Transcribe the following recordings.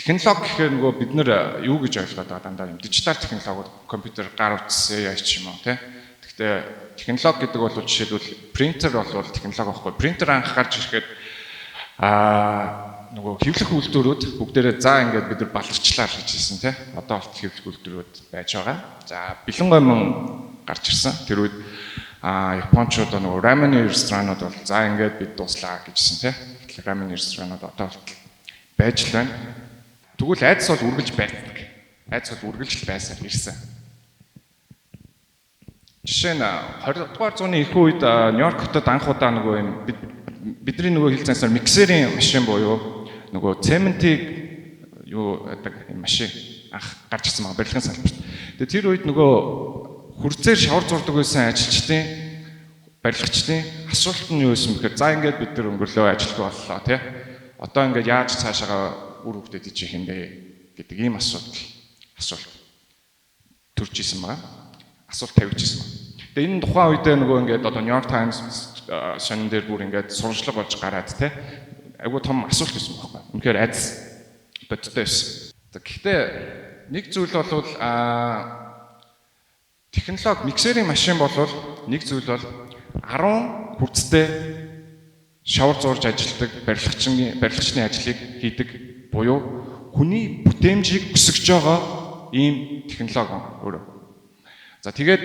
технологи гэхээр нөгөө бид нэр юу гэж ойлгоод байгаа дандаа юм дижитал технологиуд компьютер гар утсан яаж ч юм уу тий. Гэхдээ технологи гэдэг бол жишээлбэл принтер бол технологи байхгүй. Принтер анх гарч ирэхэд нөгөө хэвлэх үйлдвэрүүд бүгдээрээ за ингээд бид нар баларчлаа гэж хэлсэн тий. Одоо болт хэвлэх үйлдвэрүүд байж байгаа. За бэлэн гомон гарч ирсэн. Тэр үед Япончууд нөгөө ramen ресторанууд бол за ингээд бид дуслаа гэжсэн тий. Ramen ресторанууд одоо байж л байна. Тэгвэл айдас бол үргэлж байдаг. Айдас бол үргэлж байсан ирсэн. Жишээ нь 20 дугаар зууны их үед Нью-Йорк хотод анх удаа нөгөө юм бидний нөгөө хэлцэнсээр миксерийн машин буюу нөгөө цементийг юу гэдэг машин анх гарч ирсэн байгаа барилгын салбарт. Тэгээ тэр үед нөгөө хурцээр шавар зурдаг байсан ажилчдын барилгачдын асуулт нь юу байсан бэхээр за ингээд бид нар өнгөрлөө ажилтгүй боллоо тий. Одоо ингээд яаж цаашаага үр хөвгдөд ичих юм бэ гэдэг ийм асуулт төрж исэн байгаа. Асуулт тавьж исэн байна. Тэгээ энэ тухайн үедээ нөгөө ингээд одоо New York Times шанн дээр бүр ингээд сурвалжлага болж гараад тий. Айгуу том асуулт байсан байхгүй. Үнэхээр айдас бодтой байсан. Гэхдээ нэг зүйл бол технологи миксерийн машин бол нэг зүйл бол 10 хурцтай шавар зурж ажилтдаг барилгачны ажлыг хийдэг буюу хүний бүтээмжийг өсгөж байгаа ийм технологи өөрөө. За тэгээд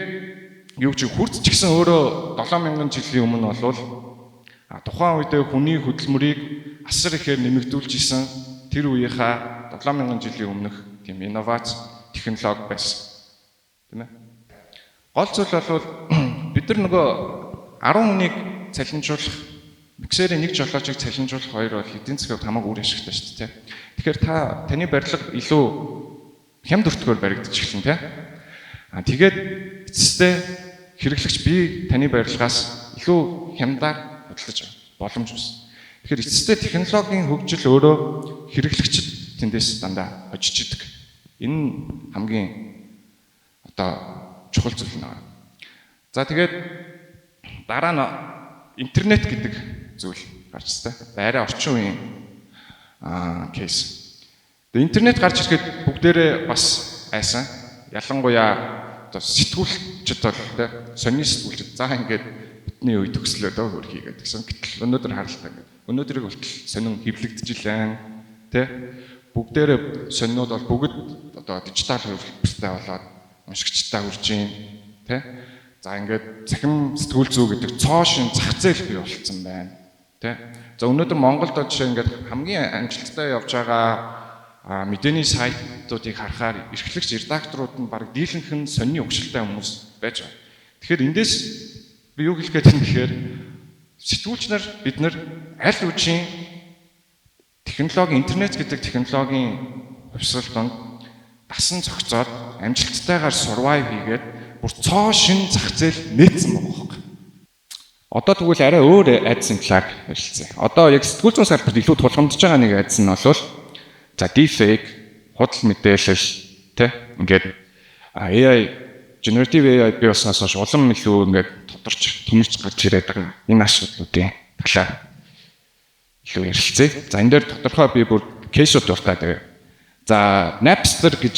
юу ч хурц ч гэсэн өөрөө 7000 жилийн өмнө бол тухайн үедээ хүний хөдөлмөрийг асар ихээр нэмэгдүүлж исэн тэр үеийнхаа 7000 жилийн өмнөх тийм инновац технологи байсан. Тийм ээ. Гол зүйл бол бид нар нөгөө 10 хүнийг цалинжуулах миксерийн нэг жолоочийг цалинжуулах хоёр бол эдийн засгийн хамаагүй үр ашигтай шүү дээ. Тэгэхээр таны барилга илүү хямд өртгөөр баригдчих шин тий. Тэгээд эцэстээ хэрэглэгч би таны барилгаас илүү хямдаар бодлож боломж үүснэ. Тэгэхээр эцэстээ технологийн хөгжил өөрөө хэрэглэгчд тэндээс дандаа очиж идэг. Энэ хамгийн одоо чухал зүйл нэ. За тэгээд дараа нь интернет гэдэг зүйл гарч ирсэн. Арай орчин үеийн кейс. Тэгээд интернет гарч ирэхэд бүгдээрээ бас айсан. Ялангуяа одоо сэтгүүлчд бол тэ сонин сэтгүүлчд за ингээд бидний үе төгслөө дөө хөрхийгээд гэсэн. Гэтэл өнөөдөр харалтаа ингээд өнөөдрийг болтол сонин хэвлэгдэж илэн тэ бүгдээрээ сонинууд бол бүгд одоо дижитал хөвлөлттэй болоод уншигчтай хүрж юм тэ. За ингээд цахим сэтгүүл зүй гэдэг цоо шин зах зээл бий болцсон байна. Тэ. За өнөөдөр Монголд жишээ ингээд хамгийн амжилттай явж байгаа мэдээний сайтуудыг харахаар эрхлэгч редакторууд нь баг дийлэнх нь сонины угшилтай хүмүүс байж байгаа. Тэгэхээр эндээс би юу хэлэх гээд юм гэхээр сэтгүүлч нар бид нар аль үеийн технологи интернет гэдэг технологийн хувьсгалд дасан зохицоод амжилттайгаар survive хийгээд бүр цоо шин зах зээл нээсэн байгаа байхгүй. Одоо тэгвэл арай өөр айдсын талаар хэлцээ. Одоо яг сэтгүүл зүйн салбарт илүү тулгамдж байгаа нэг айдс нь бол за deepfake, худал мэдээлэл тэ ингээд AI generative AI бий болсноос хойш улам илүү ингээд тодорч томирч гарч ирээд байгаа энэ асуудлуудын талаар илүү ярилцъя. За энэ дээр тодорхой би бүр кейсүүд дуртай дээ. За Napster гэж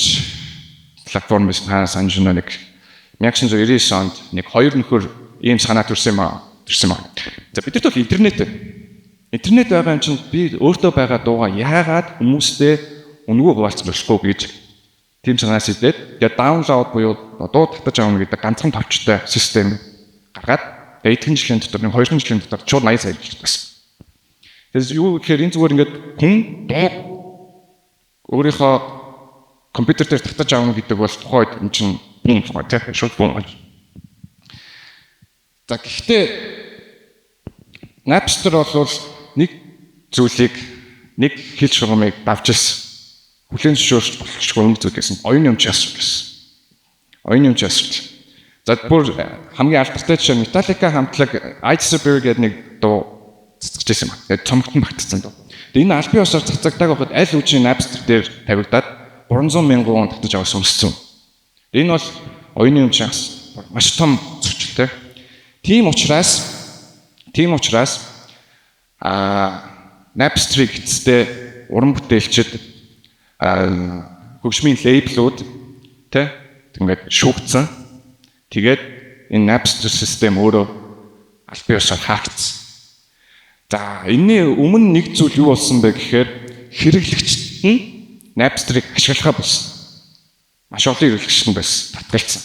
платформ байна санаж байна нэг 1999 онд нэг хоёр нөхөр ийм санаа төрсэн юм аа. За бидэрт бол интернет байгаа юм чинь би өөртөө байгаа дуугаа яагаад хүмүүстэй өнгөө хуваалцах болохгүй гэж тийм санаас илээд тэгээ даунлоад буюу дуу татаж авах гэдэг ганцхан товчтой систем гаргаад эдгээр жилийн дотор нэг 2 жилийн дотор шууд 80 сая болж байсан. Тэгэхээр юу гэхээр энэ зүгээр ингээд хүн дуу өөрийнхөө компьютер дээр татаж авах гэдэг бол тухайд юм чинь юм тийм шууд буу. За гэхдээ Napster бол нэг зүйлийг нэг хэл шугамыг давж ирсэн. Хүлэн зөвшөөрч болчихгүй юм зүйл гэсэн. Оюуны өмчийн асуудал гэсэн. Оюуны өмчийн асуудал. За бүр хамгийн алдартай жишээ Metallica хамтлаг Iceberg гэдэг нэг дуу цэцгэжсэн юм. Тэгээд цомгтон багтсан дуу. Тэгээд энэ албан ёсоор цацагтааг байхад аль үжийн Napster дээр тавигдаад 300,000 вон татаж авах сонссон. Энэ бол оюуны өмчийн маш том зөрчилтэй. Тийм учраас Napster-ийг эцэстээ уран бүтээлчид хөгжмийн лейблүүд тэ ингээд шүүгдсэн. Тэгээд энэ Napster систем өөрөө аль биесээр хаагдсан. За энэний өмнө нэг зүйл юу болсон бэ гэхээр хэрэглэгчд нь Napster-ыг ашиглахаа болсон. Маш олон хэрэглэгчд нь бас татгалцсан.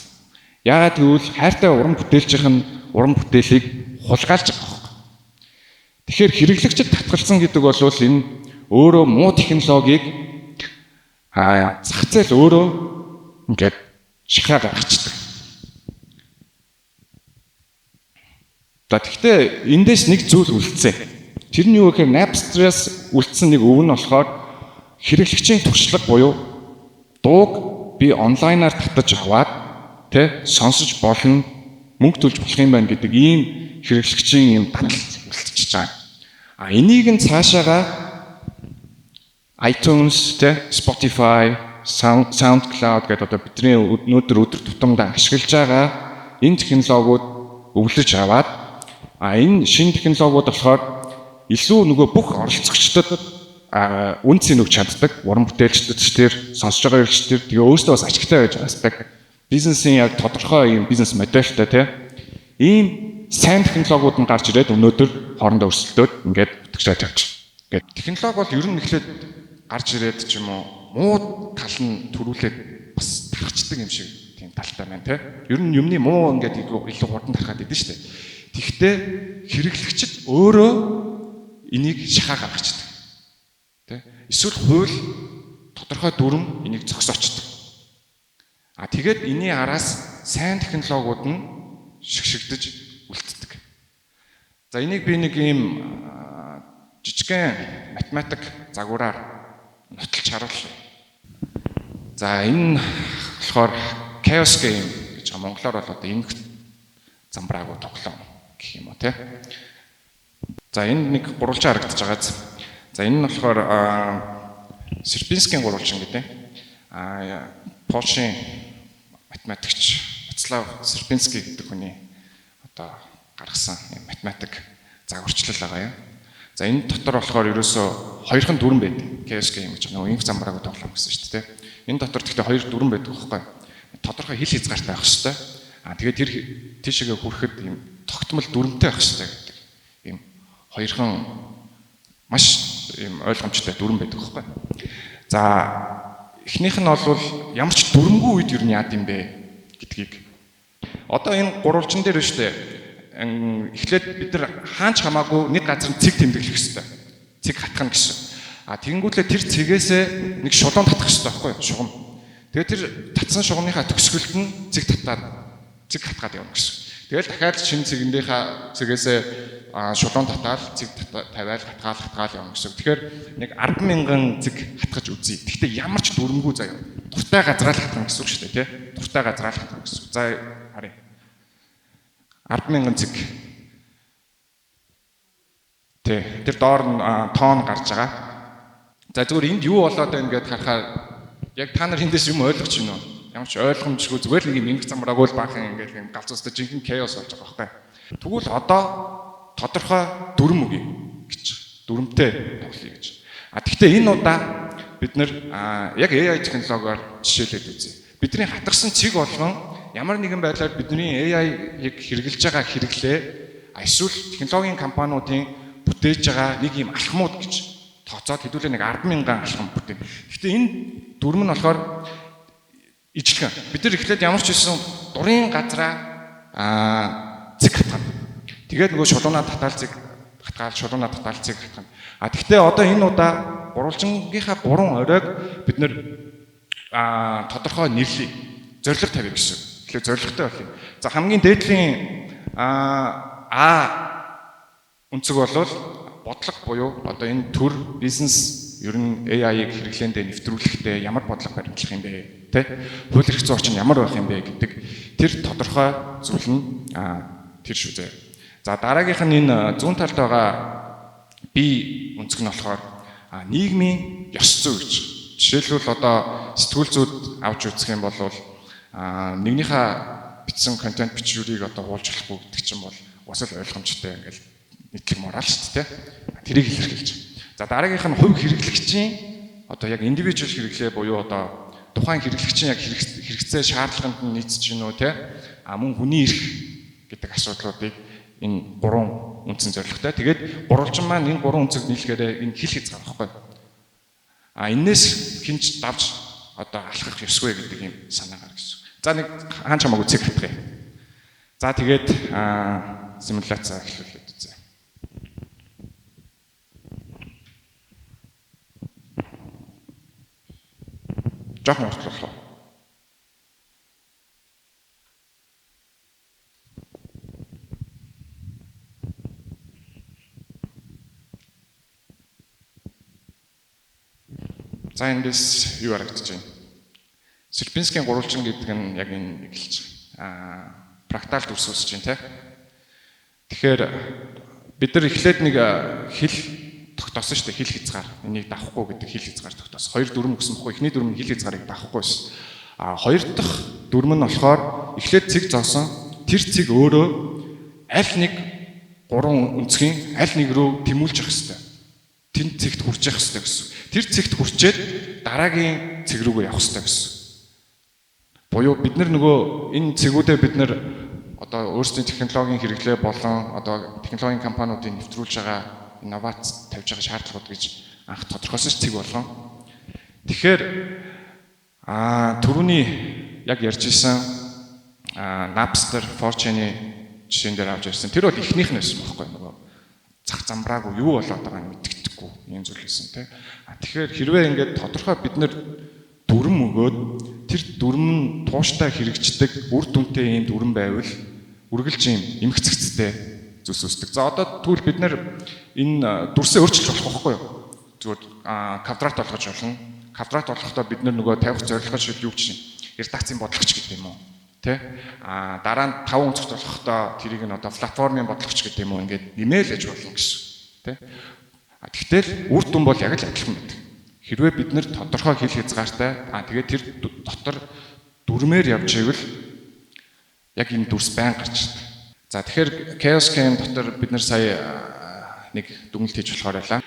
Яагаад гэвэл хайртай уран бүтээлчийнх нь уран бүтээлийг хулгайлж байгаа юм. Тэгэхээр хэрэглэгчд татгалцсан гэдэг бол энэ өөрөө муу технологиг зах зээл өөрөө ингээд шахаа гаргацдаг. За тэгвэл эндээс нэг зүйл үлдсэн. Тэр нь юу гэхээр Napster-аас үлдсэн нэг өв нь болохоор хэрэглэгчийн туршлага буюу дууг би онлайнаар татаж аваад сонсож болно, мөнгө төлж болох юм байна гэдэг ийм хэрэглэгчийн юм дадал үлдчихэж байгаа. Энийг нь цаашаага iTunes, Spotify, SoundCloud гэдэг одоо бидний өдөр тутамдаа ашиглаж байгаа энэ технологиуд өвлөж аваад энэ шинэ технологиуд болохоор илүү нөгөө бүх оролцогчдод үнцийг өгч чаддаг, уран бүтээлчдод тэр сонсож байгаа хэрэгчдэр тэгээ өөрсдөө бас ашигтай байж байгаа аспект бизнесийн яг тодорхой юм бизнес модельтэй ийм сайн технологиуд нь гарч ирээд өнөөдөр хоорондоо өрсөлдөөд ингээд бүтгэжээд явж байна. Технологи бол ер нь эхлээд гарч ирээд ч юм уу муу тал нь төрүүлээд бас тархацдаг юм шиг тийм талтай байна тий. Ер нь юмны муу ингээд илүү хурдан тархаад идэв шүү дээ. Тэгэхдээ хэрэглэгчд өөрөө энийг шахаа гаргацдаг. Тий. Эсвэл хууль тодорхой дүрм энийг зогсоочдөг. Тэгээд энэний араас сайн технологиуд нь шигшигдэж үлддэг. За энийг би нэг ийм жижигхэн математик загвараар нотолж харуулъя. За энэ болохоор chaos game гэж монголоор бол одоо эмх замбраагүй тоглоом гэх юм уу те. За энэ нэг гурвалжин харагдаж байгааз. За энэ нь болохоор Серпинскийн гурвалжин гэдэг. Польшийн математикч Вацлав Серпинский гэдэг хүний одоо гаргасан математик загварчлал байгаа юм. За энэ дотор болохоор ерөөсөө хоёрхан дүрм байдаг. Chaos game гэж нэг инф замбраагүй тоглоом гэсэн шүү дээ. Энэ дотор гэхдээ хоёр дүрм байдаг байхгүй. Тодорхой хил хязгаартай байх хэрэгтэй. Тэгээд тэр тийшээгээ хүрэхэд ийм тогтмол дүрмтэй байх хэрэгтэй гэдэг. Ийм хоёрхан маш ийм ойлгомжтой дүрм байдаг байхгүй. За эхнийх нь бол ямар ч дүрмгүй үед юу яад юм бэ гэдгийг. Одоо энэ гурвалжин дээр шүү дээ. Эхлээд бид нар хаач хамаагүй нэг газар цэг тэмдэглэх хэрэгтэй. Цэг хатгах гэсэн. Тэгэнгүүтлээ тэр цэгээсээ нэг шулуун татах хэрэгтэй байхгүй юу? Шугам. Тэгээд тэр татсан шугамныхаа төгсгөлт нь цэг хатгаад явна гэсэн. Тэгэл дахиад шинэ цэгэндийнхаа цэгээсээ шулуун татаал цэг тавиал хатгаал явна гэсэн. Тэгэхээр нэг 10,000 цэг хатгаж үзье. Гэхдээ ямар ч дүрмгүй заяа. Дуртай газраа л хатгах гэсэн үг шүү дээ, тий? Дуртай газраа л хатгах гэсэн. За харъя. 10,000 цэг. Тэр доор нь тоон гарч байгаа. За зүгээр энд юу болоод байна гэдээ харахаар яг та нар эндээс юм ойлгож байна уу? Ямар ч ойлгомжгүй зүгээр нэг юм инх замраагүй л баахан ингээл юм галзуустай жинхэнэ chaos болж байгаа байхгүй. Тэгвэл одоо тодорхой дүрм үгүй гэж. Дүрмтэй тоглоё гэж. Тэгэхдээ энэ удаа бид нэр яг AI технологиор жишээлээд үзье. Бидний хатгсан цэг болгон ямар нэгэн байдлаар бидний AI-ыг хэрэгжилж байгаа хэрэглээ эсвэл технологийн компаниудын бүтээж байгаа нэг юм алхмууд гэж тооцоод хэдүүлээ нэг 10,000 алхам бүтээн. Гэхдээ энэ дүрм нь болохоор ижлэгэн. Бид нар эхлээд ямар ч байсан дурын газраа цэг хатгана. Тэгээд нөгөө шулуунаа татаал цэг хатгаал, шулуунаа татаал цэг хатгана. Тэгэхдээ одоо энэ удаа гурвалжингийнхаа 3 оройг бид нэр тодорхой нэрлэе. Зорилго тавья гэсэн. Тэгэхээр зорилготой болох юм. За хамгийн дээдлийн үнцэг болвол бодлого буюу одоо энэ төр бизнес ер нь AI-ыг хэрэглээндээ нэвтрүүлэхдээ ямар бодлого баримтлах юм бэ? Тэ? Хууль эрх зүйн орчин ямар байх юм бэ гэдэг тэр тодорхой зүйл нь тэр шүү зэ. За дараагийнх нь энэ зүүн талд байгаа B үнцэг нь болохоор нийгмийн ёс зүй гэж. Жишээлбэл одоо сэтгүүл зүйд авч үзэх юм бол нэгнийхээ бичсэн контент бичвэрийг одоо хуулж болохгүй гэдэг чинь бол бас л ойлгомжтой ингээл нийтлэг мораль шүү дээ. Тэрийг илэрхийлж. За дараагийнх нь хувь хэрэглэгчийн одоо яг индивидуал хэрэглээ буюу одоо тухайн хэрэглэгчийн яг хэрэгцээ шаардлаганд нь нийцэж гинөө те мөн хүний эрх гэдэг асуудлуудыг энэ гурван үндсэн зорилготой. Тэгээд гурвалжин маань энэ гурван үнцэг нийлэхээр энэ хил хязгаар байхгүй. Энээс хинч давж одоо алхах ёсгүй гэдэг юм санаагаар гэсэн. За нэг хаан чамаагүй цэг хатгая. За тэгээд симуляц эхлүүлээд үзье. Жохон уртлуулах. За эндээс юу харагдаж байна? Сирпинскийн гурвалжин гэдэг нь яг энэ эхэлж фрактал дүрс үүсэж байна, тийм. Тэгэхээр бид нар эхлээд нэг хил тогтоосон шүү дээ, хил хязгаар. Энийг давахгүй гэдэг хил хязгаар тогтоосон. Хоёр дүрм гэсэн бохгүй. Эхний дүрм хил хязгаарыг давахгүй байсан. Хоёр дахь дүрм нь болохоор эхлээд цэг зоосон. Тэр цэг өөрөө аль нэг гурван үнцгийн аль нэг рүү тэмүүлж явах хэрэгтэй. Тэнд цэгт хүрч явах хэрэгтэй гэсэн. Тэр цэгт хүрчээд дараагийн цэг рүүгээ явах хэрэгтэй гэсэн. Буюу бид нар нөгөө энэ цэгүүдээ бид нар одоо өөрсдийн технологийн хэрэглээ болон одоо технологийн компаниудын нэвтрүүлж байгаа инновац тавьж байгаа шаардлагууд гэж анх тодорхойлсон цэг болгон. Тэгэхээр түрүүний яг ярьж исэн Napster, 4chan-ы жишээн дээр авч ирсэн. Тэр бол ихнийх нь байсан байхгүй нөгөө зах замбраагүй юу болоод байгааг нь мэддэггүй юм зүйл байсан тийм. Тэгэхээр хэрвээ ингээд тодорхой бид нар дүрм өгөөд тэр дүрм нь тууштай хэрэгждэг үр дүнтэй ийм дүрм байвал үргэлж ийм эмгцэгцтэй зүс үүсдэг. За одоо тэгвэл бид нар энэ дүрсээ өөрчилж болох байхгүй юу? Зүгээр квадрат болгож болно. Квадрат болгохдоо бид нар нөгөө тавих зорилгоо шил юу чинь редакцийн бодлогоч гэдэг юм уу? Тэ? Дараа нь 5 өнцгт болгохдоо тэрийг нь одоо платформын бодлогоч гэдэг юм уу? Ингээд нэмэлж болно гэсэн. Тэ? Тэгтэл үр дүн бол яг л адилхан байдаг. Хэрвээ бид нэр тодорхой хил хязгаартай тэгээд тэр дотор дүрмээр явж ивэл яг энэ дүрс байн гарч ирдэг. За тэгэхээр Chaos Game дотор бид нар сая нэг дүгнэлт хийж болохоор байлаа.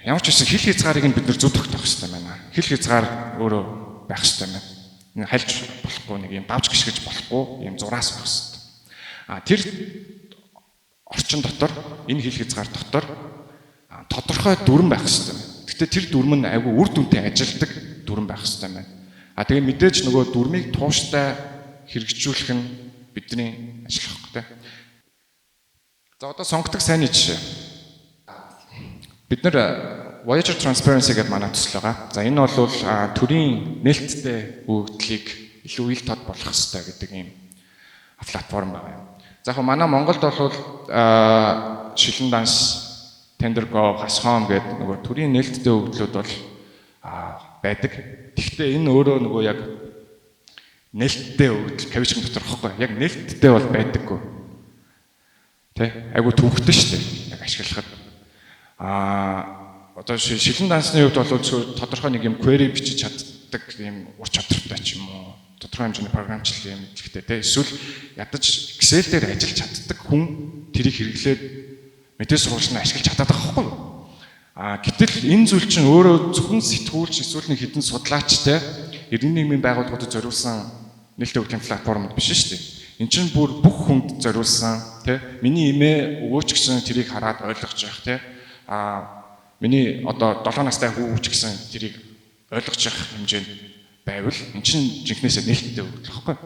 Ямар ч байсан хил хязгаарыг нь бид нар зөв тогтоох хэрэгтэй байна. Хил хязгаар өөрөө байх хэрэгтэй байна. Энэ хальж болохгүй нэг юм давж гიშгэж болохгүй юм зураас байх хэрэгтэй. Тэр орчин дотор энэ хил хязгаар дотор тодорхой дүрм байх хэрэгтэй байна. Гэхдээ тэр дүрм нь айгүй үр дүнтэй ажилдаг дүрм байх хэрэгтэй байна. Тэгээ мэдээж нөгөө дүрмийг тууштай хэрэгжүүлэх нь бидний ажил байхгүй. За одоо сонгодог сайн жишээ. Бид нар Voyager Transparency гэдэг манай төсөл байгаа. За энэ бол төрийн нээлттэй өгөгдлийг илүү ил тод болгох хэрэгтэй гэдэг ийм платформ байгаа. За яг манай Монголд бол шилэн данс Tendergo, Hascom гэдэг нөгөө төрийн нээлттэй өгөгдлүүд бол байдаг. Гэхдээ энэ өөрөө нөгөө яг нээлттэй өгөгдөл кавичн дотор байхгүй. Яг нээлттэй бол байдаггүй. Тэ? Айгу төвхтэй шүү дээ. Яг ашиглахад. Одоо шилэн дансны хувьд бол тодорхой нэг юм query бичиж чаддаг юм ур чадвартай ч юм уу. Тодорхой хэмжээний програмчлал юм хэлэхтэй тэ. Эсвэл ядаж Excel дээр ажиллаж чаддаг хүн тэрийг хэрэглээд мэдээ сурвалжны ашиглаж чадаад байгаа байхгүй юу? Гэтэл энэ зүйл чинь өөрөө зөвхөн сэтгүүлч эсвэл нэг хідэн судлаачтай иргэний нийгмийн байгууллагуудад зориулсан нээлттэй өгөгдлийн платформ биш шүү дээ. Энд чинь бүр бүх хүнд зориулсан тий миний имээ өгөөч гэсэн тэрийг хараад ойлгож явах тий миний одоо 7 настай хүү ч гэсэн тэрийг ойлгож явах хэмжээнд байвал эн чинь жинхнээсээ нээлттэй өгөгдөл байхгүй.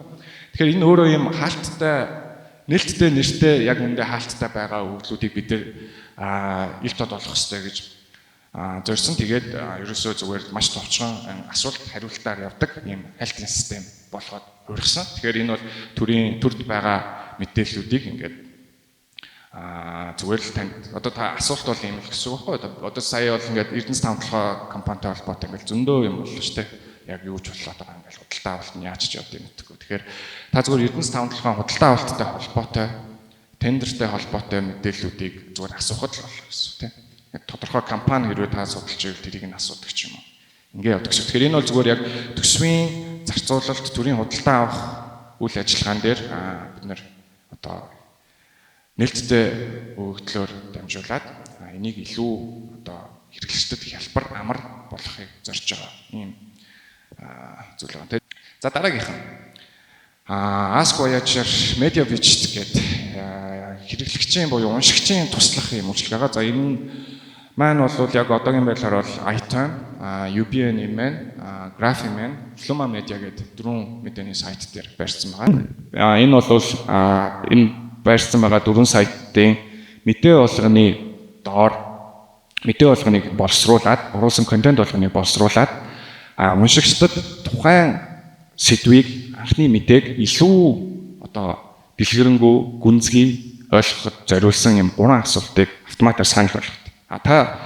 Тэгэхээр энэ өөрөө юм хаалттай нээлттэй нэртэй яг үндэ хаалттай байгаа өгөгдлүүдийг бид ил тод олох хэрэгтэй гэж зорьсон. Тэгээд ерөөсөө зүгээр маш товчхон асуулт хариултаар явдаг ийм хайлтын систем болгоод хувирсан. Тэгэхээр энэ бол төрд байгаа мэдээллүүдийг ингээд зүгээр л танд одоо та асуулт бол юм л гэсэн үг байхгүй. Одоо сая бол ингээд Эрдэнэс тавталгаа компанитай холбоотой ингээд зөндөө юм болно шүү дээ. Яг юу ч болоод байгаа ингээд худалдаа авалт нь яаж ч явдаг юм гэдэггүй. Тэгэхээр та зүгээр Эрдэнэс тавталгаа худалдаа авалттай холбоотой тендертэй холбоотой мэдээллүүдийг зүгээр асуухад л болох гэсэн тийм. Тодорхой компани хэрвээ та судалж ивэл тэрийг нь асуудаг ч юм уу. Ингээ явдаг шүү. Тэгэхээр энэ бол зүгээр яг төсвийн зарцуулалт төрийн худалдаа авах үйл ажиллагаан дээр бид нэр одоо нээлттэй өгөгдлөөр дамжуулаад энийг илүү одоо хэрэглэгчдэд хялбар амар болохыг зорж байгаа ийм зүйл байна. За дараагийнх нь Ask Voyager Media Widget гэдэг хэрэглэгчийн буюу уншигчийн туслах юм үйлчилгээ. За энэ маань бол яг одоогийн байдлаар бол iTunes, UBN-ийн, Graphic-ийн, Fluma Media гэдэг дөрвөн мэдээний сайт дээр барьсан байгаа. Энэ бол энэ барьсан байгаа дөрвөн сайтын мэдээ болгоны доор мэдээ болгоныг боловсруулад, оруулсан контент болгоныг боловсруулад уншигчдад тухайн сэдвийг анхны мэдээг илүү дэлгэрэнгүй гүнзгий ойлгоход зориулсан юм 3 асуултыг автоматар санал болгодог. Та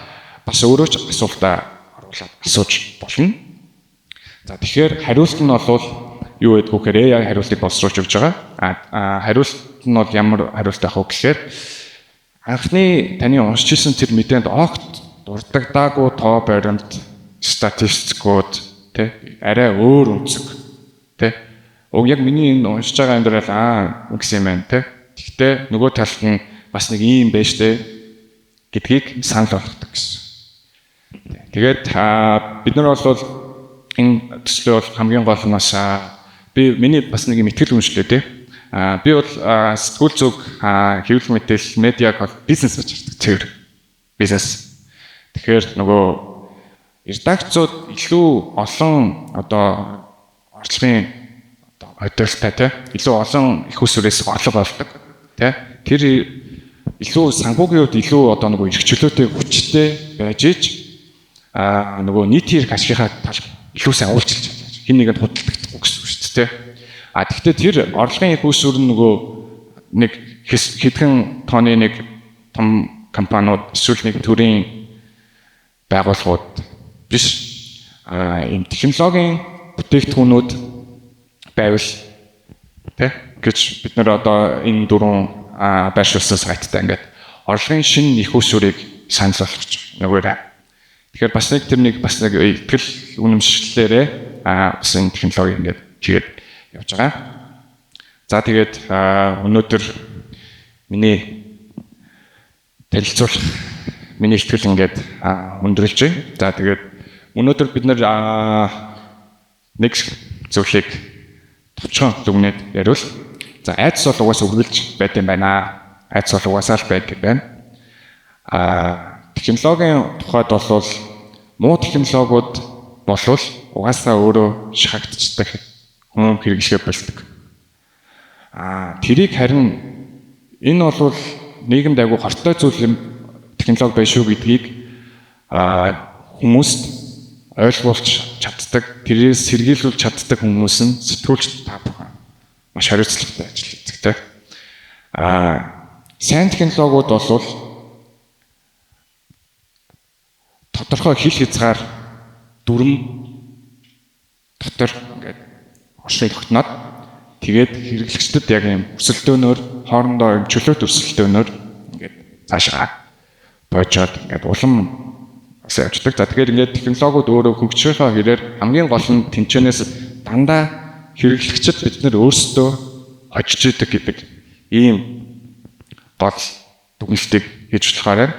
бас өөрөө ч асуултаа оруулаад асууж болно. За тэгэхээр хариулт нь бол юу гэдэг вэ гэхээр AI хариултыг боловсруулж өгч байгаа. Хариулт нь бол ямар хариулт авах вэ гэхээр анхны таны уншижсэн тэр мэдээнд огт дурддагдаагүй тоо баримт, статистикууд арай өөр өнцөг яг миний энэ уншиж байгаа юм дээр гэсэн юм байна Гэхдээ нөгөө талд нь бас нэг юм байж гэдгийг санал болгодог гэсэн. Тэгээд бид нар бол энэ төслөө бол хамгийн гол нь бас миний бас нэг мэтгэл үншлээ би бол сэтгүүл зүг хэвлэл мэдээлэл медиаг бизнес гэж хардаг цэвэр бизнес. Тэгэхээр нөгөө редакцууд илүү олон орчмын өдөртэй илүү олон их усүрээс орлого олдог тэр илүү санхүүгийн хувьд илүү нөгөө эрх чөлөөтэй хүчтэй байж ич нөгөө нийтийн эрх ашигынхаа тал илүү сайн уулзалж байна. Хин нэгэнд худалдагдахгүй гэсэн үг шүү дээ. Тэгэхдээ тэр орлогын их усүр нь нөгөө нэг хэдхэн тооны нэг том компаниуд эсвэл нэг төрлийн байгууллагууд биш ийм технологийн бүтээгдэхүүнүүд байвал гэж бид нар энэ дөрвөн байршуулсан сайттай ингээд орлогын шинэ их усүрийг санал болгож байгаа. Тэгэхээр бас нэг тэр нэг ихтгэл үнэмшлэлээрээ бас энэ технологи ингээд чигээд явж байгаа. За тэгээд өнөөдөр миний танилцуулах миний ихтгэл ингээд өндөрлж байна. За тэгээд өнөөдөр бид нар нэг зүйлийг товчхон дүгнээд яриул. За айдас бол угаасаа үргэлж байт юм байна. Айдас бол угаасаа л байдаг байна. Технологийн тухайд бол муу технологиуд болвол угаасаа өөрөө шахагдчихдаг хүн хэрэглэхээ болдог. Тэрийг харин энэ бол нийгэмд айгүй хортой зүйл юм технологи байна шүү гэдгийг хүмүүст ойлгуулж чаддаг, тэрээс сэргийлүүлж чаддаг хүмүүс нь сэтгүүлч та бүхэн маш хариуцлагатай ажил хийдэг. Сайн технологиуд бол тодорхой хил хязгаар дүрм дотор ингээд оршин тогтноод тэгээд хэрэглэгчдэд яг юм өсөлтөөнөөр хоорондоо юм чөлөөт өсөлтөөнөөр ингээд цаашаа боожоод ингээд улам явждаг. За тэгэхээр ингээд технологиуд өөрөө хөгжихийнхаа хэрээр хамгийн гол нь тэнцэнээс дандаа хэрэглэгчид бид нар өөрсдөө хожиж идэг гэдэг ийм гол дүгнэлтийг хийж болохоор байна.